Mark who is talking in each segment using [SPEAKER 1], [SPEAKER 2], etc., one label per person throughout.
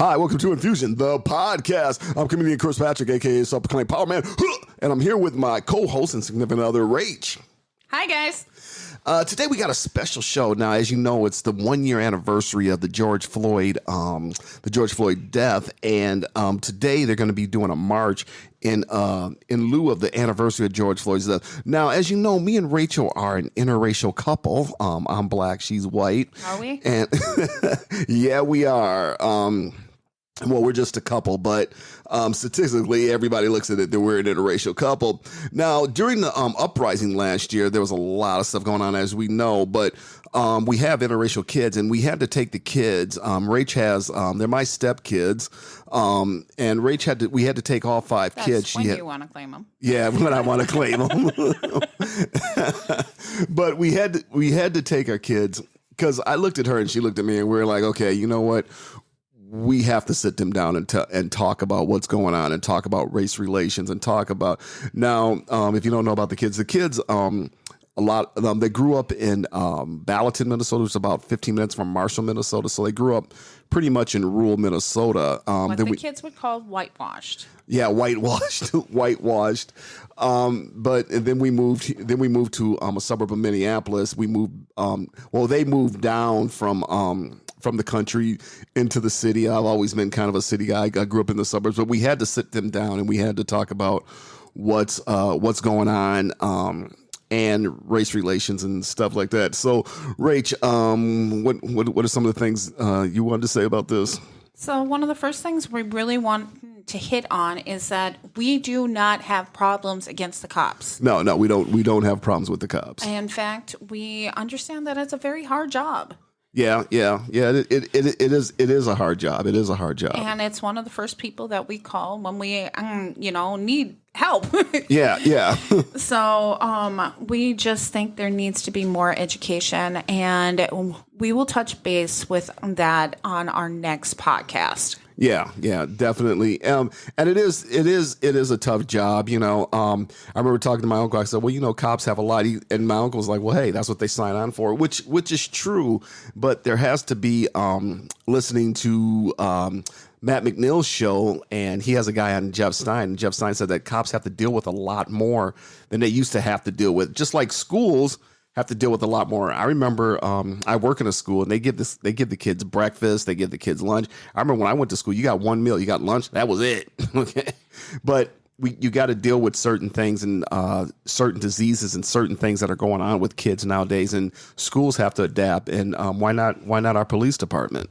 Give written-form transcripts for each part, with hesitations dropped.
[SPEAKER 1] Hi, welcome to Infusion, the podcast. I'm comedian Chris Patrick, a.k.a. Self-Proclaimed Power Man, and I'm here with my co-host and significant other, Rach.
[SPEAKER 2] Hi, guys.
[SPEAKER 1] Today we got a special show. Now, as you know, it's the 1-year anniversary of the George Floyd death, and today they're going to be doing a march in lieu of the anniversary of George Floyd's death. Now, as you know, me and Rachel are an interracial couple. I'm black, she's white.
[SPEAKER 2] Are we?
[SPEAKER 1] And yeah, we are. Well, we're just a couple, but statistically, everybody looks at it that we're an interracial couple. Now, during the uprising last year, there was a lot of stuff going on, as we know, but we have interracial kids, and we had to take the kids. Rach has, they're my stepkids, and Rach we had to take all 5 kids.
[SPEAKER 2] When you want to claim them.
[SPEAKER 1] Yeah, when I want to claim them. But we had to take our kids, because I looked at her and she looked at me, and we were like, okay, you know what? We have to sit them down and talk about what's going on, and talk about race relations, and talk about now. If you don't know about the kids, a lot of them, they grew up in Ballatin, Minnesota, which is about 15 minutes from Marshall, Minnesota. So they grew up pretty much in rural Minnesota.
[SPEAKER 2] What the kids would call whitewashed.
[SPEAKER 1] Yeah, whitewashed. But then we moved to a suburb of Minneapolis. We moved. They moved down from the country into the city. I've always been kind of a city guy. I grew up in the suburbs, but we had to sit them down and we had to talk about what's going on and race relations and stuff like that. So, Rach, what are some of the things you wanted to say about this?
[SPEAKER 2] So one of the first things we really want to hit on is that we do not have problems against the cops.
[SPEAKER 1] No, we don't. We don't have problems with the cops.
[SPEAKER 2] In fact, we understand that it's a very hard job.
[SPEAKER 1] Yeah. It is a hard job. It is a hard job.
[SPEAKER 2] And it's one of the first people that we call when we, need help.
[SPEAKER 1] Yeah.
[SPEAKER 2] So we just think there needs to be more education, and we will touch base with that on our next podcast.
[SPEAKER 1] Yeah, definitely. And it is a tough job. I remember talking to my uncle. I said, well, cops have a lot. And my uncle was like, well, hey, that's what they sign on for, which is true. But there has to be listening to Matt McNeil's show, and he has a guy on Jeff Stein. And Jeff Stein said that cops have to deal with a lot more than they used to have to deal with. Just like schools have to deal with a lot more. I remember I work in a school, and they give the kids breakfast, they give the kids lunch. I remember when I went to school, you got one meal, you got lunch, that was it. Okay, but you got to deal with certain things and certain diseases and certain things that are going on with kids nowadays, and schools have to adapt. And why not our police department?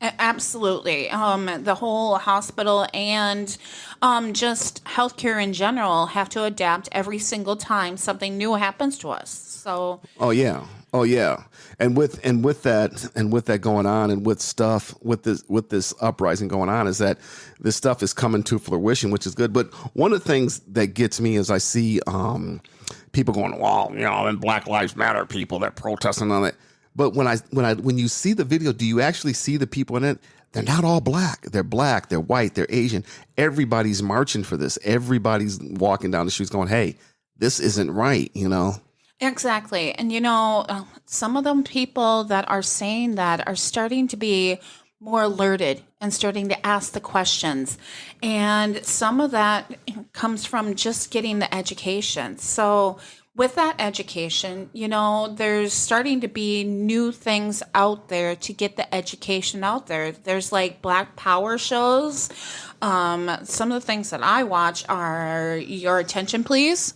[SPEAKER 2] Absolutely. The whole hospital and just healthcare in general have to adapt every single time something new happens to us. So. Oh yeah. And with that going on, and with this uprising going on, is that this stuff is coming to fruition, which is good. But one of the things that gets me is I see people going, well, and Black Lives Matter people, they're protesting on it. But when you see the video, do you actually see the people in it? They're not all black. They're black, they're white, they're Asian. Everybody's marching for this. Everybody's walking down the streets going, hey, this isn't right, Exactly. And, some of them people that are saying that are starting to be more alerted and starting to ask the questions. And some of that comes from just getting the education. So with that education, there's starting to be new things out there to get the education out there. There's like Black Power shows. Some of the things that I watch are Your Attention Please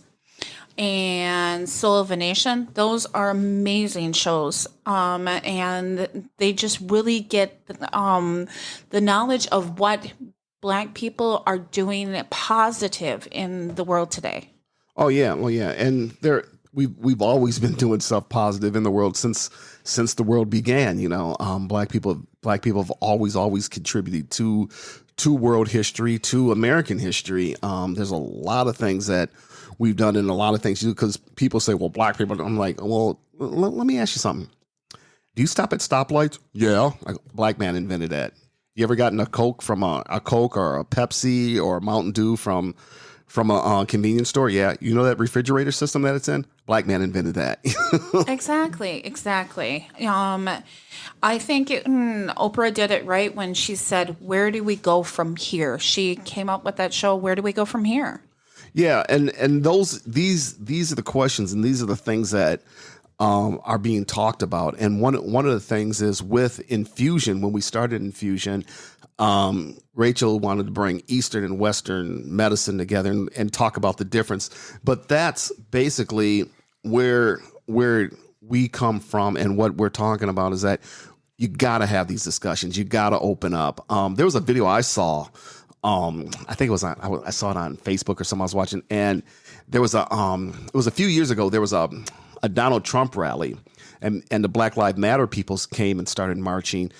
[SPEAKER 2] and Soul of a Nation. Those are amazing shows. And they just really get the knowledge of what Black people are doing positive in the world today. Oh yeah,
[SPEAKER 1] and we've always been doing stuff positive in the world since the world began. Black people have always contributed to world history, to American history. There's a lot of things that we've done, and a lot of things because people say, well, black people. I'm like, well, let me ask you something. Do you stop at stoplights? Yeah, a black man invented that. You ever gotten a Coke from a Coke or a Pepsi or a Mountain Dew from from a convenience store. Yeah, you know that refrigerator system that it's in? Black man invented that.
[SPEAKER 2] Exactly. I think Oprah did it right when she said, "Where do we go from here?" She came up with that show. Where do we go from here?
[SPEAKER 1] Yeah, and these are the questions, and these are the things that are being talked about. And one of the things is with Infusion. When we started Infusion, Rachel wanted to bring Eastern and Western medicine together and talk about the difference. But that's basically where we come from, and what we're talking about is that you got to have these discussions. You got to open up. There was a video I saw. I think it was I saw it on Facebook or something I was watching, and there was it was a few years ago. There was a Donald Trump rally, and the Black Lives Matter people came and started marching,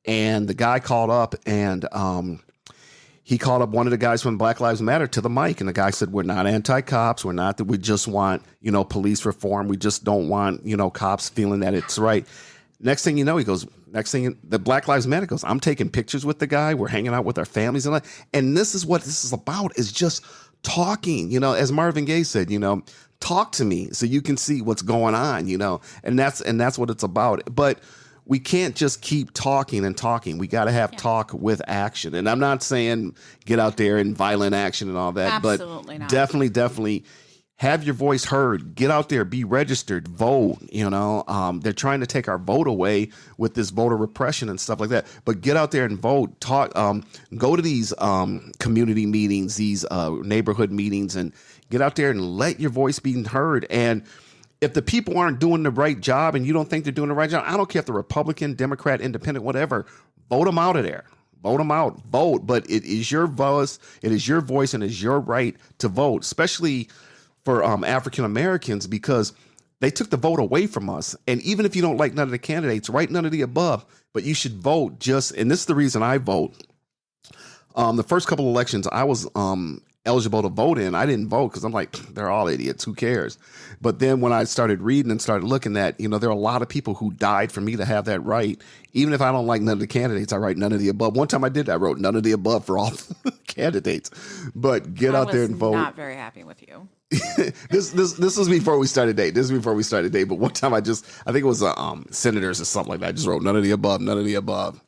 [SPEAKER 1] and the guy called up and he called up one of the guys from Black Lives Matter to the mic, and the guy said, "We're not anti-cops. We're not that. We just want, police reform. We just don't want, cops feeling that it's right." Next thing you know, the Black Lives Matter goes, "I'm taking pictures with the guy. We're hanging out with our families." And this is what this is about, is just talking, as Marvin Gaye said, talk to me so you can see what's going on, and that's what it's about. But we can't just keep talking and talking. We got to have talk with action. And I'm not saying get out there in violent action and all that,
[SPEAKER 2] Absolutely
[SPEAKER 1] but
[SPEAKER 2] not.
[SPEAKER 1] definitely have your voice heard. Get out there, be registered, vote. They're trying to take our vote away with this voter repression and stuff like that. But get out there and vote. Talk. Go to these community meetings, these neighborhood meetings, and get out there and let your voice be heard. And if the people aren't doing the right job and you don't think they're doing the right job, I don't care if they're Republican, Democrat, Independent, whatever. Vote them out of there. Vote them out. Vote. But it is your voice. It is your voice, and it is your right to vote, especially for African Americans, because they took the vote away from us. And even if you don't like none of the candidates, write none of the above, but you should vote. And this is the reason I vote. The first couple of elections I was eligible to vote in, I didn't vote because I'm like, they're all idiots. Who cares? But then when I started reading and started looking at, there are a lot of people who died for me to have that right. Even if I don't like none of the candidates, I write none of the above. One time I did, I wrote none of the above for all candidates. But get out there and vote.
[SPEAKER 2] I'm not very happy with you.
[SPEAKER 1] This was before we started dating. But one time I think it was senators or something like that. I just wrote none of the above.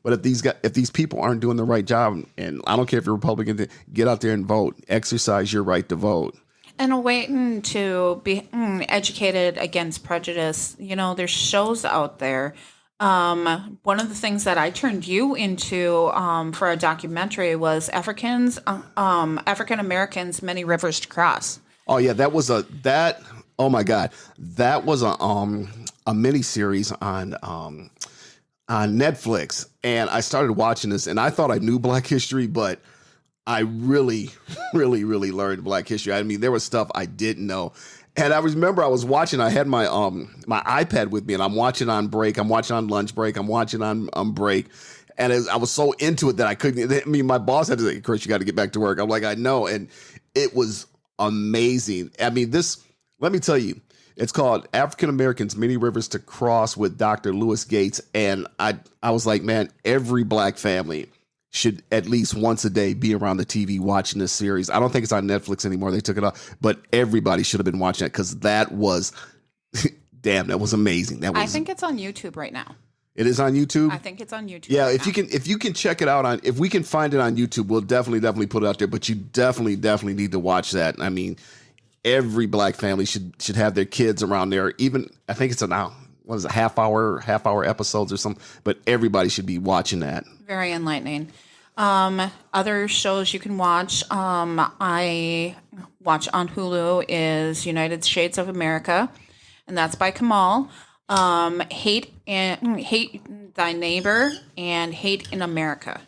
[SPEAKER 1] But if these people aren't doing the right job, and I don't care if you're Republican, get out there and vote. Exercise your right to vote.
[SPEAKER 2] And awaken to be educated against prejudice. There's shows out there. One of the things that I turned you into for a documentary was African Americans, Many Rivers to Cross.
[SPEAKER 1] Oh yeah, oh my God, that was a mini series on Netflix, and I started watching this, and I thought I knew Black history, but I really, really, really learned Black history. I mean, there was stuff I didn't know. And I remember I was watching, I had my my iPad with me, and I'm watching on break, I'm watching on lunch break, I'm watching on break. And I was so into it that I couldn't, my boss had to say, "Chris, you got to get back to work." I'm like, I know. And it was amazing. I mean, let me tell you, it's called African Americans, Many Rivers to Cross with Dr. Lewis Gates. And I was like, man, every Black family should at least once a day be around the TV watching this series. I don't think it's on Netflix anymore. They took it off, but everybody should have been watching it, because that was, damn, that was amazing.
[SPEAKER 2] I think it's on YouTube right now.
[SPEAKER 1] It is on YouTube?
[SPEAKER 2] I think it's on YouTube.
[SPEAKER 1] Yeah,
[SPEAKER 2] right
[SPEAKER 1] if you can check it out if we can find it on YouTube, we'll definitely put it out there, but you definitely need to watch that. I mean, every Black family should have their kids around there. Even, I think it's half hour episodes or something, but everybody should be watching that.
[SPEAKER 2] Very enlightening. Other shows you can watch, I watch on Hulu, is United Shades of America, and that's by Kamal. Hate Thy Neighbor and Hate in America.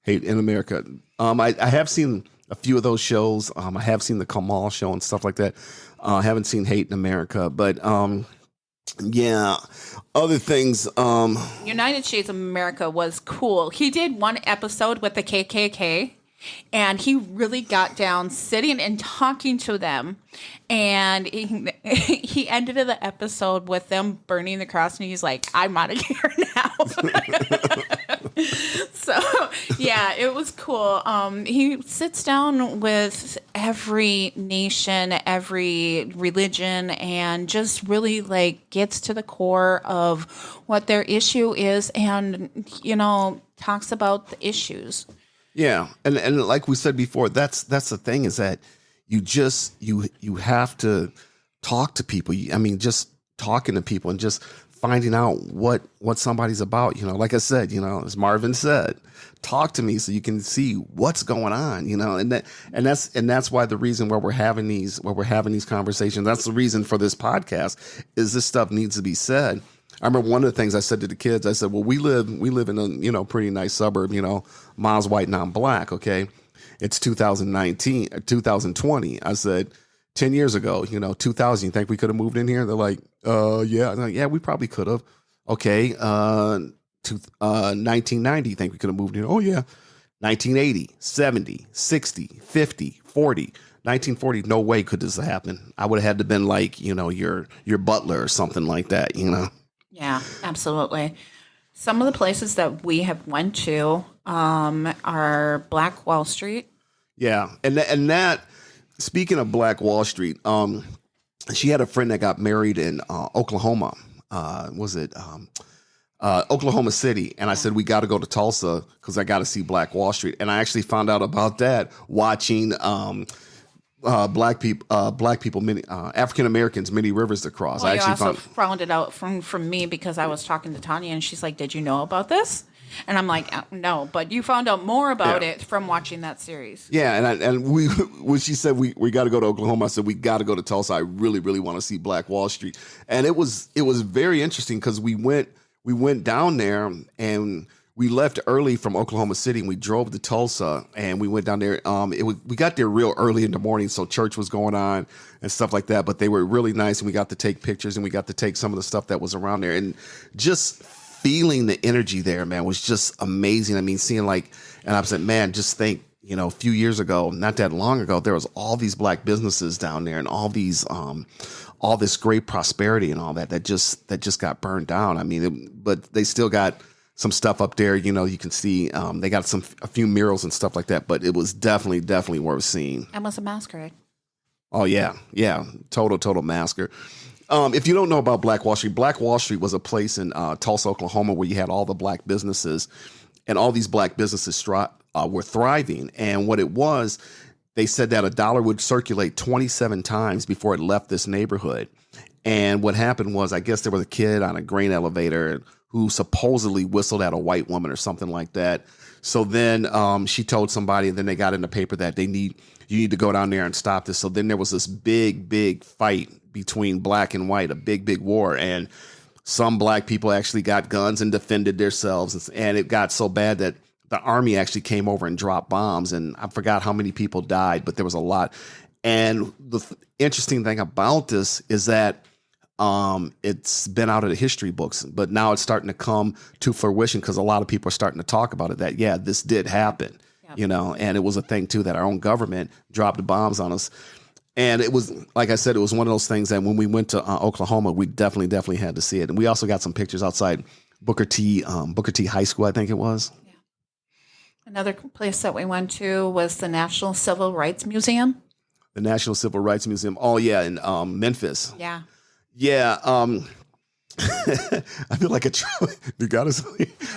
[SPEAKER 1] Hate in America. I have seen a few of those shows. I have seen the Kamal show and stuff like that. I haven't seen Hate in America, but yeah, other things.
[SPEAKER 2] United Shades of America was cool. He did one episode with the KKK, and he really got down sitting and talking to them. And he ended the episode with them burning the cross, and he's like, "I'm out of here now." So, yeah, it was cool. He sits down with every nation, every religion, and just really like gets to the core of what their issue is and, talks about the issues.
[SPEAKER 1] Yeah. And like we said before, that's the thing is that you have to talk to people. Just talking to people and just finding out what somebody's about, like I said, as Marvin said, talk to me so you can see what's going on, and that's why the reason why we're having these conversations, that's the reason for this podcast, is this stuff needs to be said. I remember one of the things I said to the kids, I said, well, we live in a, pretty nice suburb, miles white, non black. Okay. It's 2020. I said, 10 years ago, 2000, you think we could have moved in here? They're like, yeah. I'm like, yeah, we probably could have. Okay. 1990, you think we could have moved in? Oh, yeah. 1980, 70, 60, 50, 40, 1940, no way could this have happened. I would have had to been like, your butler or something like that,
[SPEAKER 2] Yeah, absolutely. Some of the places that we have went to are Black Wall Street.
[SPEAKER 1] Yeah. And that, speaking of Black Wall Street, she had a friend that got married in Oklahoma. Oklahoma City? And I said, we got to go to Tulsa because I got to see Black Wall Street. And I actually found out about that watching black people, many African Americans, many rivers to cross.
[SPEAKER 2] Well,
[SPEAKER 1] I actually
[SPEAKER 2] found it out from me because I was talking to Tanya and she's like, "Did you know about this?" And I'm like, "No," but you found out more about it from watching that series.
[SPEAKER 1] Yeah, and we when she said we got to go to Oklahoma, I said we got to go to Tulsa. I really really want to see Black Wall Street, and it was very interesting because we went down there and we left early from Oklahoma City and we drove to Tulsa and we went down there. We got there real early in the morning, so church was going on and stuff like that. But they were really nice and we got to take pictures and we got to take some of the stuff that was around there and just feeling the energy there, man, was just amazing. I mean, seeing and I said, man, just think, a few years ago, not that long ago, there was all these black businesses down there and all these, all this great prosperity and all that just got burned down. I mean, but they still got some stuff up there, you can see they got a few murals and stuff like that, but it was definitely worth seeing.
[SPEAKER 2] It was a masquerade.
[SPEAKER 1] Oh yeah. Total massacre. If you don't know about Black Wall Street was a place in Tulsa, Oklahoma, where you had all the black businesses and all these black businesses were thriving. And what it was, they said that a dollar would circulate 27 times before it left this neighborhood. And what happened was, I guess there was a kid on a grain elevator who supposedly whistled at a white woman or something like that. So then she told somebody, and then they got in the paper that you need to go down there and stop this. So then there was this big fight between black and white, a big war. And some black people actually got guns and defended themselves. And it got so bad that the army actually came over and dropped bombs. And I forgot how many people died, but there was a lot. And the interesting thing about this is that it's been out of the history books, but now it's starting to come to fruition because a lot of people are starting to talk about it, that, yeah, this did happen, and it was a thing too, that our own government dropped the bombs on us. And it was, like I said, it was one of those things that when we went to Oklahoma, we definitely had to see it. And we also got some pictures outside Booker T High School, I think it was.
[SPEAKER 2] Yeah. Another place that we went to was the National Civil Rights Museum.
[SPEAKER 1] The National Civil Rights Museum. Oh yeah. In Memphis.
[SPEAKER 2] Yeah.
[SPEAKER 1] Yeah, I feel like you got us.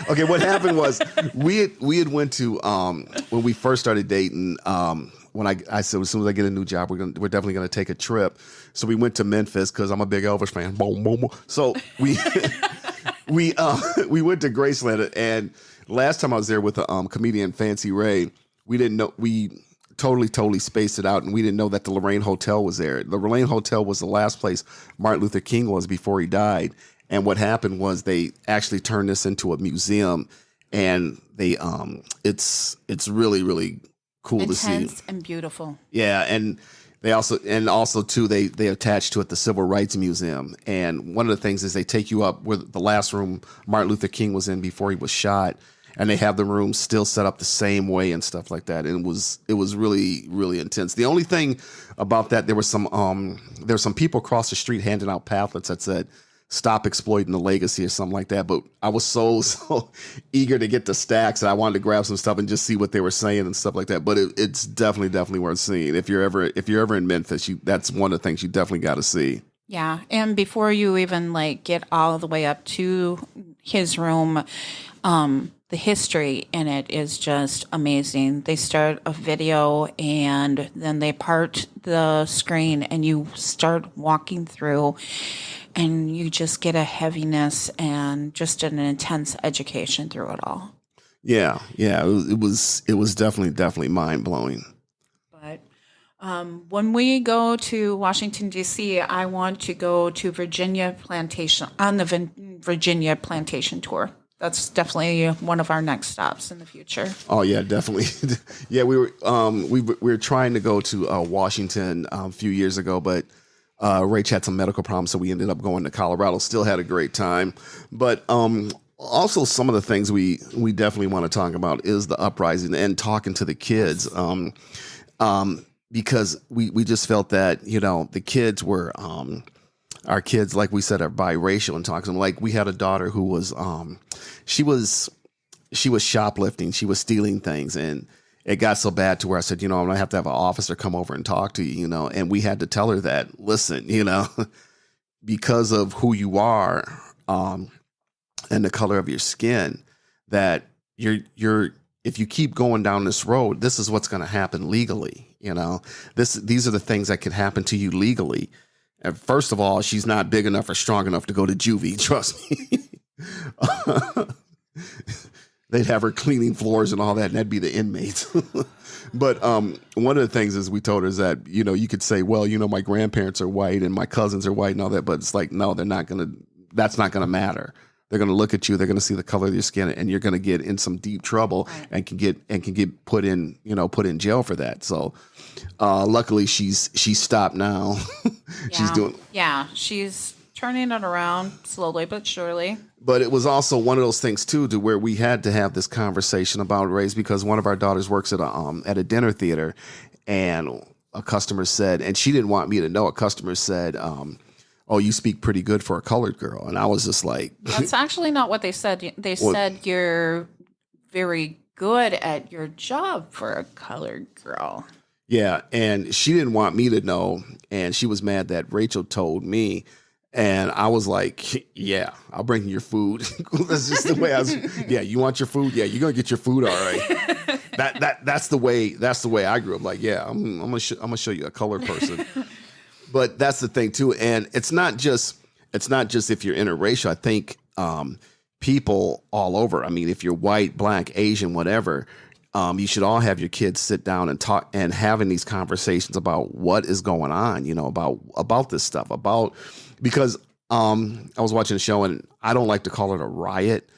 [SPEAKER 1] Okay, what happened was we had went to when we first started dating. When I said, as soon as I get a new job, we're definitely gonna take a trip. So we went to Memphis because I'm a big Elvis fan. Boom, boom, boom. So we went to Graceland, and last time I was there with the comedian Fancy Ray, we didn't know totally spaced it out, and we didn't know that the Lorraine Hotel was there. The Lorraine Hotel was the last place Martin Luther King was before he died. And what happened was they actually turned this into a museum, and they it's really cool to see.
[SPEAKER 2] Intense and beautiful.
[SPEAKER 1] Yeah, and they also too they attached to it the Civil Rights Museum. And one of the things is they take you up where the last room Martin Luther King was in before he was shot. And they have the rooms still set up the same way and stuff like that. And it was really intense. The only thing about that, there were some people across the street handing out pamphlets that said stop exploiting the legacy or something like that. But I was so eager to get to Stacks, and I wanted to grab some stuff and just see what they were saying and stuff like that. But it's definitely worth seeing. If you're ever in Memphis, that's one of the things you definitely got to see.
[SPEAKER 2] Yeah, and before you even get all the way up to his room, the history in it is just amazing. They start a video and then they part the screen and you start walking through and you just get a heaviness and just an intense education through it all.
[SPEAKER 1] Yeah. It was definitely mind blowing.
[SPEAKER 2] But when we go to Washington, D.C., I want to go to Virginia Plantation on the Virginia Plantation tour. That's definitely one of our next stops in the future.
[SPEAKER 1] Oh yeah, definitely. Yeah, we were trying to go to Washington a few years ago, but Rach had some medical problems, so we ended up going to Colorado. Still had a great time, but also some of the things we definitely want to talk about is the uprising and talking to the kids, because we just felt that the kids were. Our kids, like we said, are biracial and talking. Like we had a daughter who was, she was shoplifting. She was stealing things, and it got so bad to where I said, I'm gonna have to have an officer come over and talk to you, And we had to tell her that, listen, because of who you are, and the color of your skin, that you're if you keep going down this road, this is what's going to happen legally. These are the things that can happen to you legally. And first of all, she's not big enough or strong enough to go to juvie. Trust me. They'd have her cleaning floors and all that, and that'd be the inmates. But one of the things is we told her is that, you could say, well, my grandparents are white and my cousins are white and all that. But it's like, no, that's not going to matter. They're going to look at you. They're going to see the color of your skin, and you're going to get in some deep trouble, right, and can get put in jail for that. So, luckily she's stopped now.
[SPEAKER 2] She's turning it around slowly but surely.
[SPEAKER 1] But it was also one of those things too, to where we had to have this conversation about race, because one of our daughters works at a dinner theater, and a customer said, and she didn't want me to know. A customer said, "Oh, you speak pretty good for a colored girl," and I was just like,
[SPEAKER 2] "That's actually not what they said. They said you're very good at your job for a colored girl."
[SPEAKER 1] Yeah, and she didn't want me to know, and she was mad that Rachel told me, and I was like, "Yeah, I'll bring you your food." That's just the way I was. Yeah, you want your food? Yeah, you're gonna get your food, all right. That's the way I grew up. Like, yeah, I'm gonna show you a colored person. But that's the thing too, and it's not just if you're interracial. I think people all over. I mean, if you're white, black, Asian, whatever, you should all have your kids sit down and talk and having these conversations about what is going on. About this stuff. Because I was watching a show, and I don't like to call it a riot,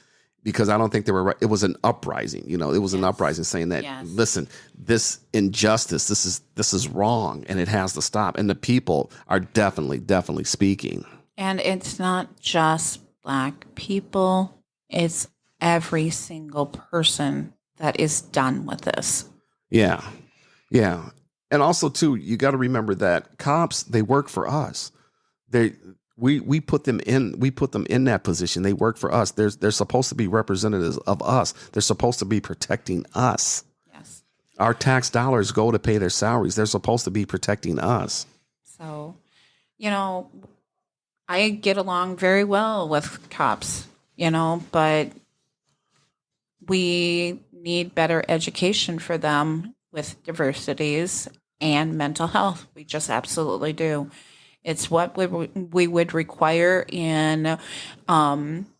[SPEAKER 1] because I don't think it was an uprising. It was an uprising saying that, listen, this injustice, this is wrong, and it has to stop. And the people are definitely speaking. And
[SPEAKER 2] it's not just black people. It's every single person that is done with this.
[SPEAKER 1] Yeah. Yeah. And also too, you got to remember that cops, they work for us. We put them in that position. They work for us. They're supposed to be representatives of us. They're supposed to be protecting us.
[SPEAKER 2] Yes.
[SPEAKER 1] Our tax dollars go to pay their salaries. They're supposed to be protecting us.
[SPEAKER 2] So, I get along very well with cops, but we need better education for them with diversities and mental health. We just absolutely do. It's what we would require in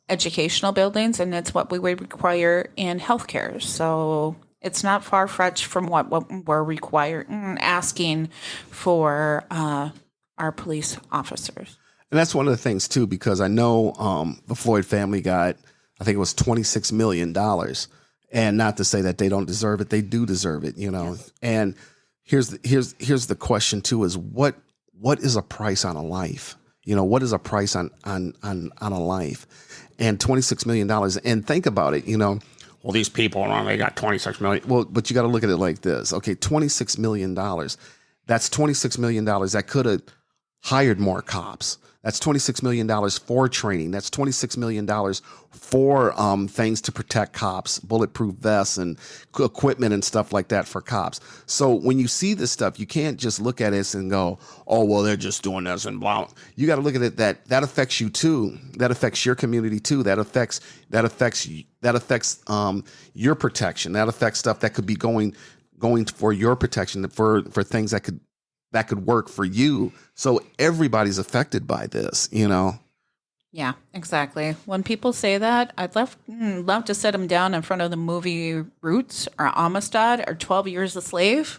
[SPEAKER 2] educational buildings, and it's what we would require in healthcare. So it's not far-fetched from what we're asking for our police officers. And
[SPEAKER 1] that's one of the things, too, because I know the Floyd family got, I think it was $26 million. And not to say that they don't deserve it. They do deserve it, Yes. And here's the question, too, is what is a price on a life? What is a price on a life? And $26 million. And think about it, well, these people, they got $26 million. Well, but you got to look at it like this. Okay, $26 million. That's $26 million that could have hired more cops. That's $26 million for training. That's $26 million for things to protect cops, bulletproof vests and equipment and stuff like that for cops. So when you see this stuff, you can't just look at it and go, oh, well, they're just doing this and blah. You got to look at it that affects you too. That affects your community too. That affects your protection. That affects stuff that could be going for your protection, for things that could work for you. So everybody's affected by this, you know?
[SPEAKER 2] Yeah, exactly. When people say that, I'd love to sit them down in front of the movie Roots or Amistad or 12 Years a Slave.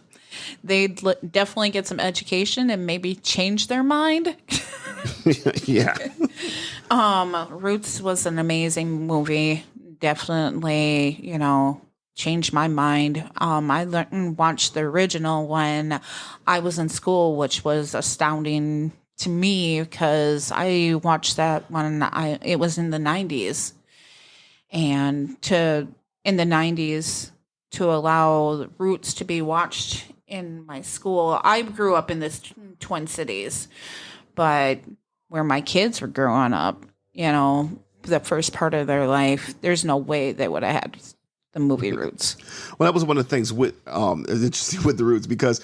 [SPEAKER 2] They'd definitely get some education and maybe change their mind.
[SPEAKER 1] Yeah.
[SPEAKER 2] Roots was an amazing movie. Definitely, changed my mind. I watched the original when I was in school, which was astounding to me because I watched that when it was in the 90s. And in the 90s, to allow Roots to be watched in my school, I grew up in the Twin Cities, but where my kids were growing up, the first part of their life, there's no way they would have had the movie Roots.
[SPEAKER 1] Well, that was one of the things it's interesting with the Roots because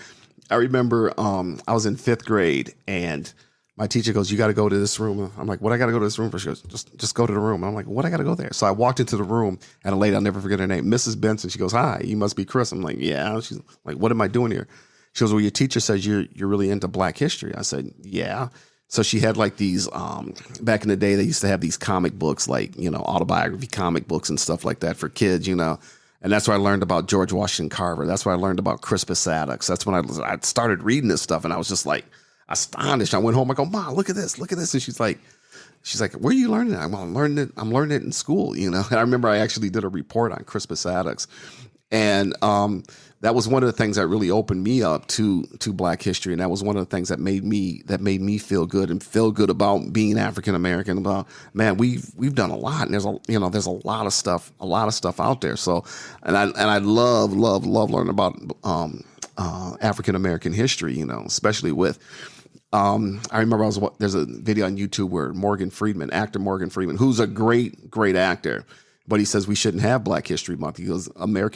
[SPEAKER 1] I remember I was in 5th grade and my teacher goes, you got to go to this room. I'm like, what I got to go to this room for? She goes, just go to the room. I'm like, what I got to go there? So I walked into the room and a lady, I'll never forget her name, Mrs. Benson. She goes, hi, you must be Chris. I'm like, yeah. She's like, what am I doing here? She goes, well, your teacher says you're really into Black history. I said, yeah. So she had like these, back in the day, they used to have these comic books, like, autobiography comic books and stuff like that for kids, And that's where I learned about George Washington Carver. That's where I learned about Crispus Attucks. That's when I started reading this stuff and I was just like astonished. I went home, I go, Mom, look at this. And she's like, where are you learning that? I'm learning it in school, And I remember I actually did a report on Crispus Attucks. And that was one of the things that really opened me up to Black history, and that was one of the things that made me feel good and feel good about being African American. About, man, we've done a lot, and there's a lot of stuff out there. So, and I love learning about African American history, especially with. I remember there's a video on YouTube where actor Morgan Freeman, who's a great actor. But he says we shouldn't have Black History Month. He goes, Black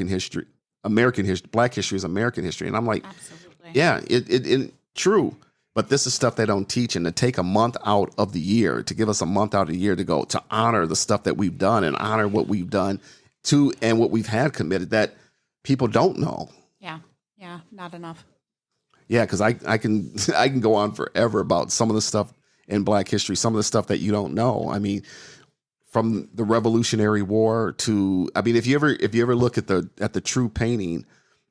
[SPEAKER 1] history is American history. And I'm like, absolutely. Yeah, it true. But this is stuff they don't teach. And to take a month out of the year, to give us a month out of the year to go to honor the stuff that we've done and honor what we've done and what we've had committed that people don't know.
[SPEAKER 2] Yeah, not enough.
[SPEAKER 1] Yeah, because I can go on forever about some of the stuff in Black history, some of the stuff that you don't know. I mean, from the Revolutionary War to, if you ever look at the true painting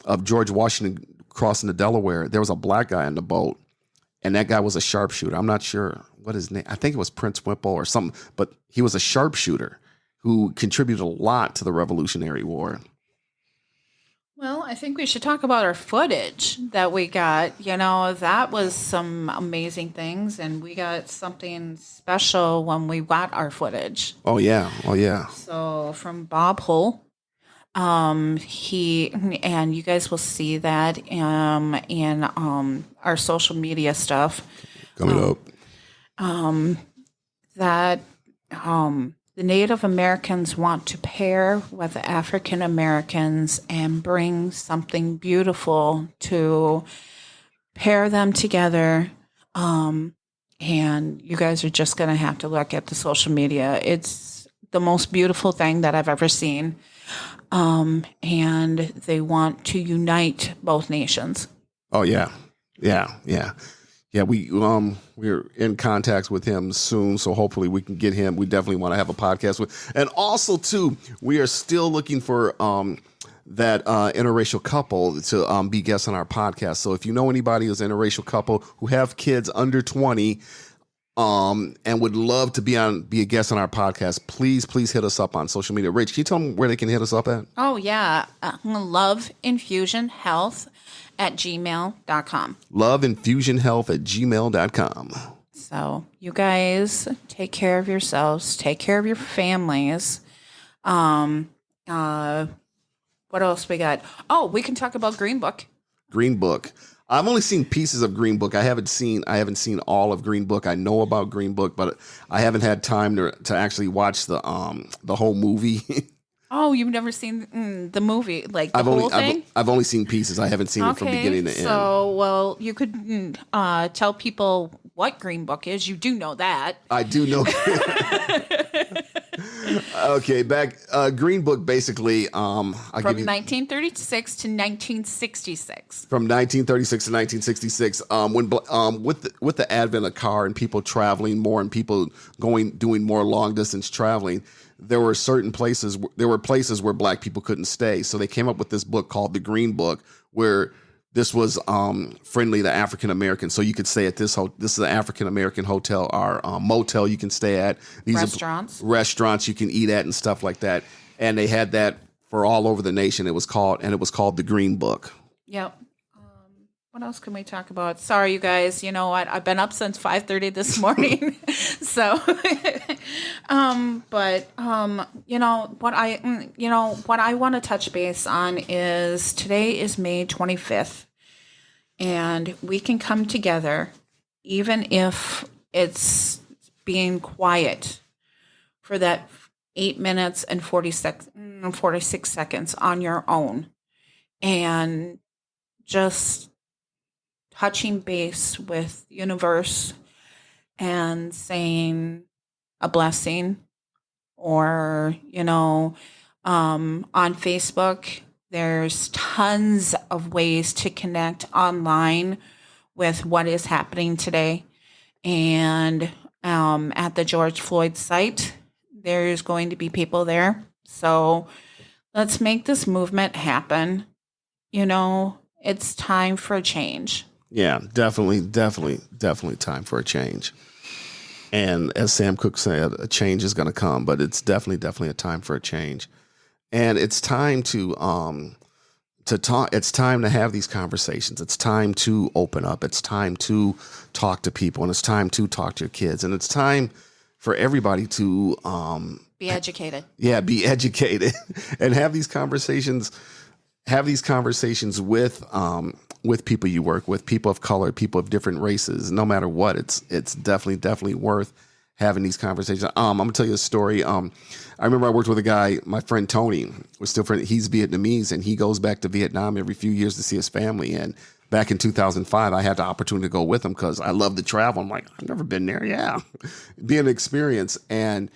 [SPEAKER 1] of George Washington crossing the Delaware, there was a black guy on the boat, and that guy was a sharpshooter. I'm not sure what his name. I think it was Prince Whipple or something, but he was a sharpshooter who contributed a lot to the Revolutionary War.
[SPEAKER 2] Well, I think we should talk about our footage that we got. That was some amazing things, and we got something special when we got our footage.
[SPEAKER 1] Oh, yeah.
[SPEAKER 2] So from Bob Hull, and you guys will see that in our social media stuff.
[SPEAKER 1] Coming up.
[SPEAKER 2] The Native Americans want to pair with the African Americans and bring something beautiful to pair them together. And you guys are just going to have to look at the social media. It's the most beautiful thing that I've ever seen. And they want to unite both nations.
[SPEAKER 1] Oh, yeah. Yeah, we're in contact with him soon, so hopefully we can get him. We definitely want to have a podcast with, and also too, we are still looking for that interracial couple to be guests on our podcast. So if you know anybody who's an interracial couple who have kids under 20, and would love to be a guest on our podcast, please hit us up on social media. Rach, can you tell them where they can hit us up at?
[SPEAKER 2] Oh yeah, Love Infusion Health at gmail.com.
[SPEAKER 1] loveinfusionhealth@gmail.com.
[SPEAKER 2] So you guys take care of yourselves, take care of your families. What else we got? Oh, we can talk about Green Book.
[SPEAKER 1] Green Book. I've only seen pieces of Green Book. I haven't seen all of Green Book. I know about Green Book, but I haven't had time to actually watch the whole movie.
[SPEAKER 2] Oh, you've never seen the movie, like the whole thing?
[SPEAKER 1] I've only seen pieces. I haven't seen it from beginning to end.
[SPEAKER 2] So, well, you could tell people what Green Book is. You do know that.
[SPEAKER 1] I do know. Okay, Green Book basically. From
[SPEAKER 2] 1936 to 1966.
[SPEAKER 1] From 1936 to 1966, with the advent of car and people traveling more and people doing more long distance traveling, there were places where black people couldn't stay. So they came up with this book called the Green Book, where this was friendly to African Americans. So you could stay at this is an African American hotel or motel you can stay at. These restaurants you can eat at and stuff like that. And they had that for all over the nation. It was called the Green Book.
[SPEAKER 2] Yep. What else can we talk about? Sorry, you guys. You know what? I've been up since 5:30 this morning. So, what I want to touch base on is today is May 25th, and we can come together, even if it's being quiet for that 8 minutes and 46 seconds on your own, and just touching base with the universe and saying a blessing, or, on Facebook, there's tons of ways to connect online with what is happening today. And at the George Floyd site, there's going to be people there. So let's make this movement happen. It's time for a change.
[SPEAKER 1] Yeah, definitely time for a change. And as Sam Cooke said, a change is going to come, but it's definitely a time for a change. And it's time to talk. It's time to have these conversations. It's time to open up. It's time to talk to people, and it's time to talk to your kids. And it's time for everybody to
[SPEAKER 2] be educated.
[SPEAKER 1] Yeah, be educated and have these conversations. Have these conversations with people you work with, people of color, people of different races. No matter what, it's definitely worth having these conversations. I'm gonna tell you a story. I remember I worked with a guy, my friend Tony, we're still friends. He's Vietnamese, and he goes back to Vietnam every few years to see his family. And back in 2005, I had the opportunity to go with him because I love to travel. I'm like, I've never been there. Yeah, be an experience. And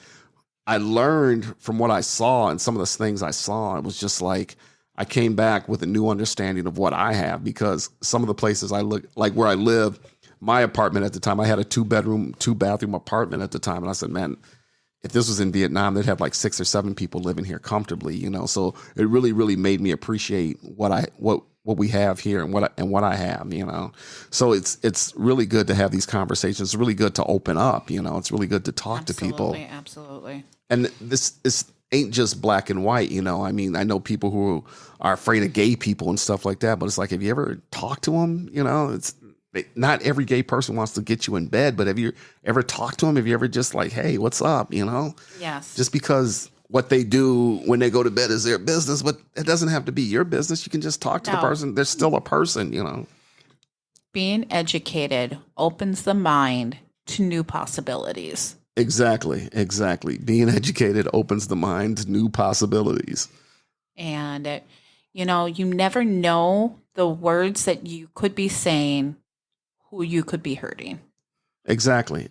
[SPEAKER 1] I learned from what I saw and some of the things I saw. It was just like, I came back with a new understanding of what I have, because some of the places I look, like where I live, my apartment at the time, I had a 2-bedroom, 2-bathroom apartment at the time. And I said, man, if this was in Vietnam, they'd have like 6 or 7 people living here comfortably, So it really made me appreciate what we have here and what I have, So it's really good to have these conversations. It's really good to open up, It's really good to talk to people.
[SPEAKER 2] Absolutely.
[SPEAKER 1] And this ain't just black and white, I mean, I know people who are afraid of gay people and stuff like that, but it's like, have you ever talked to them? It's not every gay person wants to get you in bed, but have you ever talked to them? Have you ever just like, hey, what's up?
[SPEAKER 2] Yes.
[SPEAKER 1] Just because what they do when they go to bed is their business, but it doesn't have to be your business. You can just talk to the person. They're still a person,
[SPEAKER 2] Being educated opens the mind to new possibilities.
[SPEAKER 1] Exactly. Being educated opens the mind to new possibilities.
[SPEAKER 2] And, you never know the words that you could be saying, who you could be hurting. Exactly.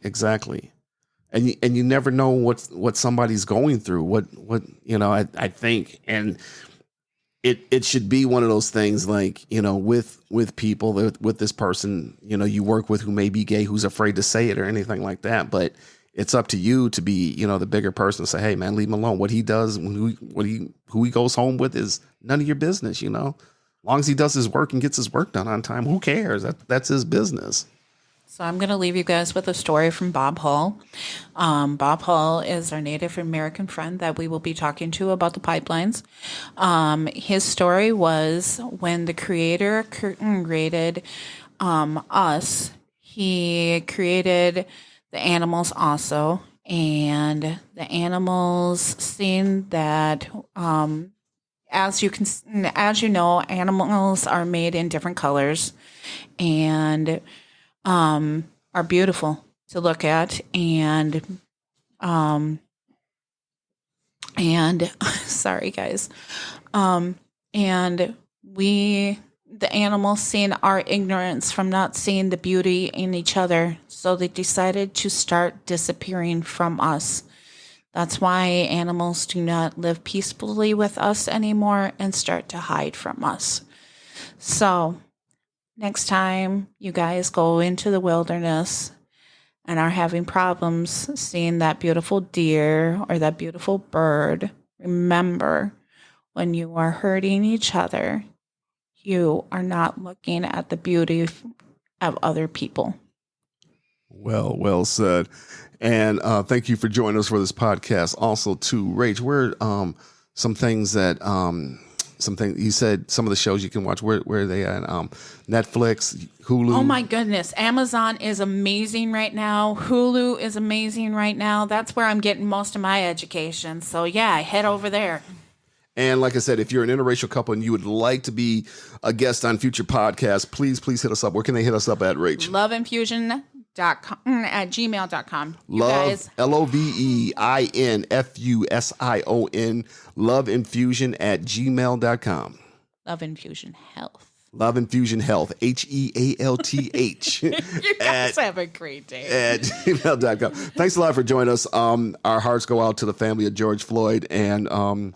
[SPEAKER 1] And you never know what somebody's going through. I think, and it should be one of those things like, with people, with this person, you work with who may be gay, who's afraid to say it or anything like that. But it's up to you to be, the bigger person, to say, hey man, leave him alone. What he does, who he goes home with is none of your business, As long as he does his work and gets his work done on time, who cares? That's his business.
[SPEAKER 2] So I'm going to leave you guys with a story from Bob Hull. Bob Hull is our Native American friend that we will be talking to about the pipelines. His story was when the Creator created us, he created the animals also, and the animals seen that as you know, animals are made in different colors and are beautiful to look at. And sorry, guys. And the animals, seeing our ignorance from not seeing the beauty in each other, so they decided to start disappearing from us. That's why animals do not live peacefully with us anymore and start to hide from us. So next time you guys go into the wilderness and are having problems seeing that beautiful deer or that beautiful bird, remember, when you are hurting each other, you are not looking at the beauty of other people.
[SPEAKER 1] Well said. And thank you for joining us for this podcast. Also, too, Rach, where some things you said, some of the shows you can watch, where are they at? Netflix, Hulu?
[SPEAKER 2] Oh my goodness. Amazon is amazing right now. Hulu is amazing right now. That's where I'm getting most of my education. So yeah, head over there.
[SPEAKER 1] And like I said, if you're an interracial couple and you would like to be a guest on future podcasts, please hit us up. Where can they hit us up at, Rach?
[SPEAKER 2] Loveinfusion.com at gmail.com.
[SPEAKER 1] Love, LOVEINFUSION, loveinfusion at gmail.com.
[SPEAKER 2] Love Infusion Health.
[SPEAKER 1] Love Infusion Health, HEALTH.
[SPEAKER 2] You guys have a great day.
[SPEAKER 1] At gmail.com. Thanks a lot for joining us. Our hearts go out to the family of George Floyd, and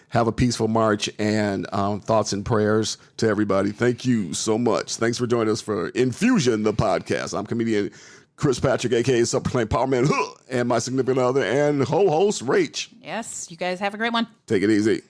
[SPEAKER 1] have a peaceful march, and thoughts and prayers to everybody. Thank you so much. Thanks for joining us for Infusion, the podcast. I'm comedian Chris Patrick, a.k.a. Self-Proclaimed Power Man, and my significant other and co-host, Rach.
[SPEAKER 2] Yes, you guys have a great one.
[SPEAKER 1] Take it easy.